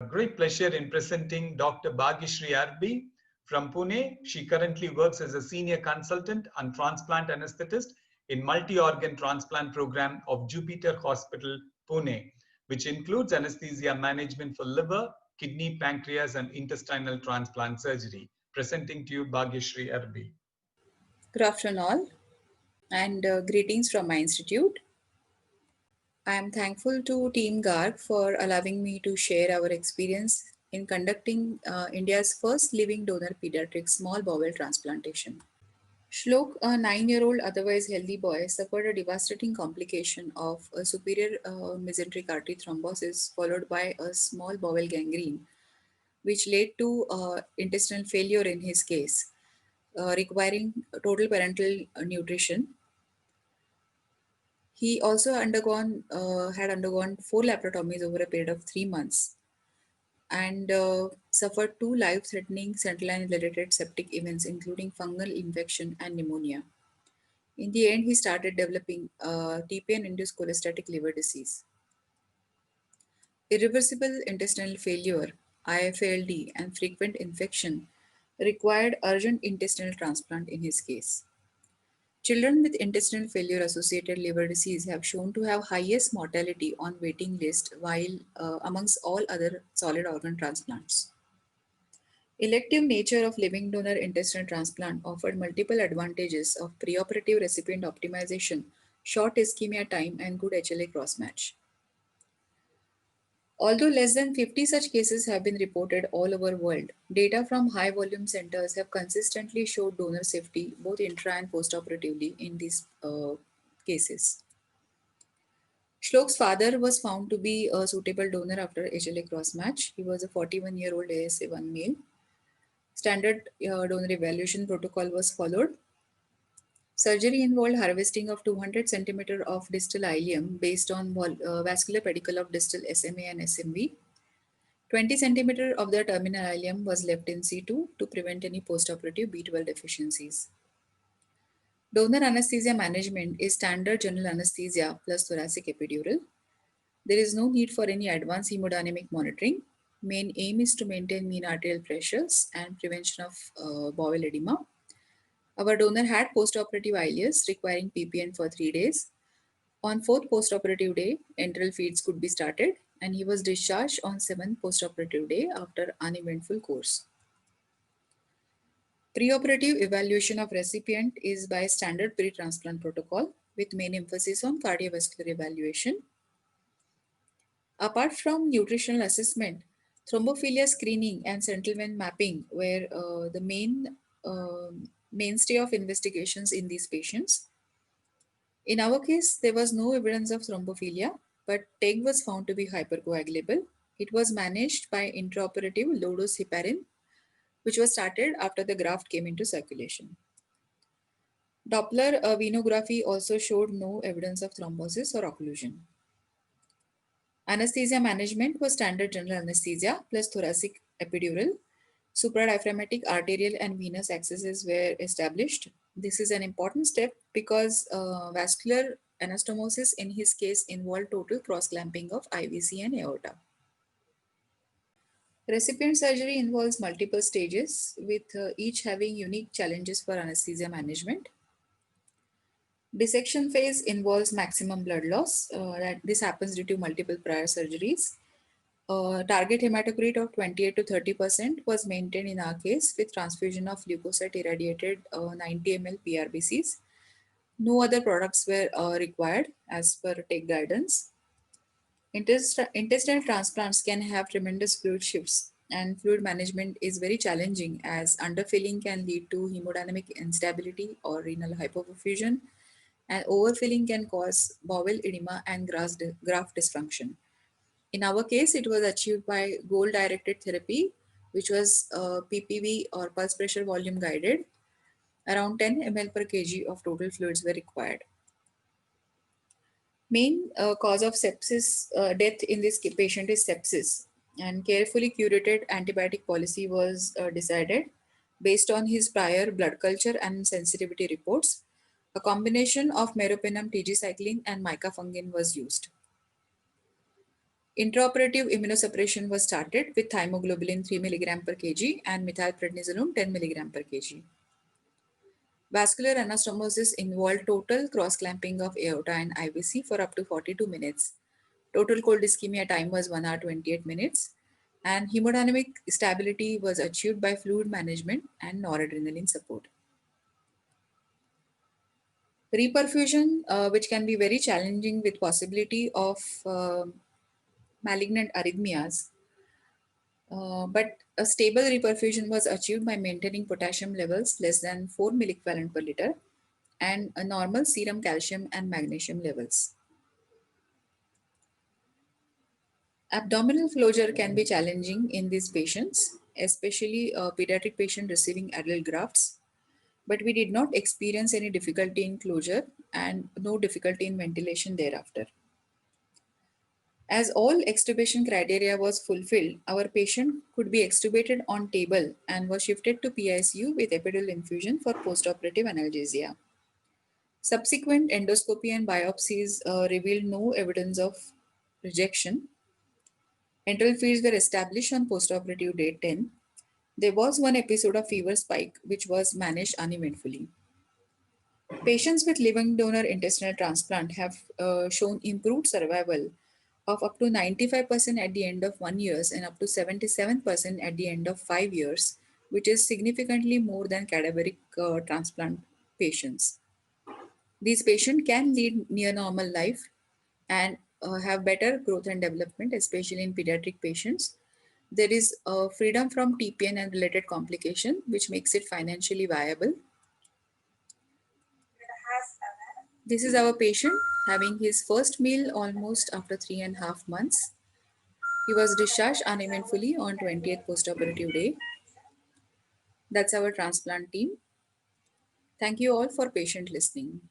Great pleasure in presenting Dr. Bhagyashree Arbi from Pune. She currently works as a senior consultant and transplant anesthetist in multi-organ transplant program of Jupiter Hospital, Pune, which includes anesthesia management for liver, kidney, pancreas, and intestinal transplant surgery. Presenting to you Bhagyashree Arbi. Good afternoon, all, and greetings from my institute. I am thankful to Team Garg for allowing me to share our experience in conducting India's first living donor pediatric small bowel transplantation. Shlok, a 9-year-old otherwise healthy boy, suffered a devastating complication of a superior mesenteric artery thrombosis followed by a small bowel gangrene, which led to intestinal failure in his case, requiring total parenteral nutrition. He also had undergone 4 laparotomies over a period of 3 months and suffered 2 life-threatening central line related septic events, including fungal infection and pneumonia. In the end, he started developing TPN-induced cholestatic liver disease. Irreversible intestinal failure, IFALD, and frequent infection required urgent intestinal transplant in his case. Children with intestinal failure associated liver disease have shown to have highest mortality on waiting list while amongst all other solid organ transplants. Elective nature of living donor intestinal transplant offered multiple advantages of preoperative recipient optimization, short ischemia time, and good HLA crossmatch. Although less than 50 such cases have been reported all over world, data from high volume centers have consistently showed donor safety both intra and postoperatively in these cases. Shlok's father was found to be a suitable donor after HLA crossmatch. He was a 41-year-old ASA1 male. Standard donor evaluation protocol was followed. Surgery involved harvesting of 200 centimeter of distal ileum based on vascular pedicle of distal SMA and SMV. 20 centimeter of the terminal ileum was left in situ to prevent any postoperative B12 deficiencies. Donor anesthesia management is standard general anesthesia plus thoracic epidural. There is no need for any advanced hemodynamic monitoring. Main aim is to maintain mean arterial pressures and prevention of bowel edema. Our donor had postoperative ileus requiring PPN for 3 days. On 4th postoperative day, enteral feeds could be started and he was discharged on 7th postoperative day after uneventful course. Preoperative evaluation of recipient is by standard pre-transplant protocol with main emphasis on cardiovascular evaluation. Apart from nutritional assessment, thrombophilia screening and central vein mapping were the mainstay of investigations in these patients. In our case, there was no evidence of thrombophilia, but TEG was found to be hypercoagulable. It was managed by intraoperative low-dose heparin, which was started after the graft came into circulation. Doppler venography also showed no evidence of thrombosis or occlusion. Anesthesia management was standard general anesthesia plus thoracic epidural. Supradiaphragmatic arterial and venous accesses were established. This is an important step because vascular anastomosis in his case involved total cross-clamping of IVC and aorta. Recipient surgery involves multiple stages with each having unique challenges for anesthesia management. Dissection phase involves maximum blood loss. This happens due to multiple prior surgeries. Target hematocrit of 28 to 30% was maintained in our case with transfusion of leukocyte irradiated 90 ml PRBCs. No other products were required as per TEG guidance. Intestinal transplants can have tremendous fluid shifts and fluid management is very challenging as underfilling can lead to hemodynamic instability or renal hypoperfusion and overfilling can cause bowel edema and graft dysfunction. In our case, it was achieved by goal-directed therapy, which was PPV or pulse pressure volume guided. Around 10 ml per kg of total fluids were required. Main cause of sepsis, death in this patient is sepsis, and carefully curated antibiotic policy was decided based on his prior blood culture and sensitivity reports. A combination of meropenem, tigecycline, and micafungin was used. Intraoperative immunosuppression was started with thymoglobulin 3 mg per kg and methylprednisolone 10 mg per kg. Vascular anastomosis involved total cross-clamping of aorta and IVC for up to 42 minutes. Total cold ischemia time was 1 hour 28 minutes, and hemodynamic stability was achieved by fluid management and noradrenaline support. Reperfusion, which can be very challenging with possibility of malignant arrhythmias, but a stable reperfusion was achieved by maintaining potassium levels less than 4 milliequivalent per liter and a normal serum calcium and magnesium levels. Abdominal closure can be challenging in these patients, especially a pediatric patient receiving adult grafts, but we did not experience any difficulty in closure and no difficulty in ventilation thereafter. As all extubation criteria was fulfilled, our patient could be extubated on table and was shifted to PICU with epidural infusion for postoperative analgesia. Subsequent endoscopy and biopsies revealed no evidence of rejection. Enteral feeds were established on postoperative day 10. There was one episode of fever spike which was managed uneventfully. Patients with living donor intestinal transplant have shown improved survival of up to 95% at the end of 1 year and up to 77% at the end of 5 years, which is significantly more than cadaveric transplant patients. These patients can lead near normal life and have better growth and development, especially in pediatric patients. There is freedom from TPN and related complication, which makes it financially viable. This is our patient having his first meal almost after 3.5 months. He was discharged uneventfully on 20th postoperative day. That's our transplant team. Thank you all for patient listening.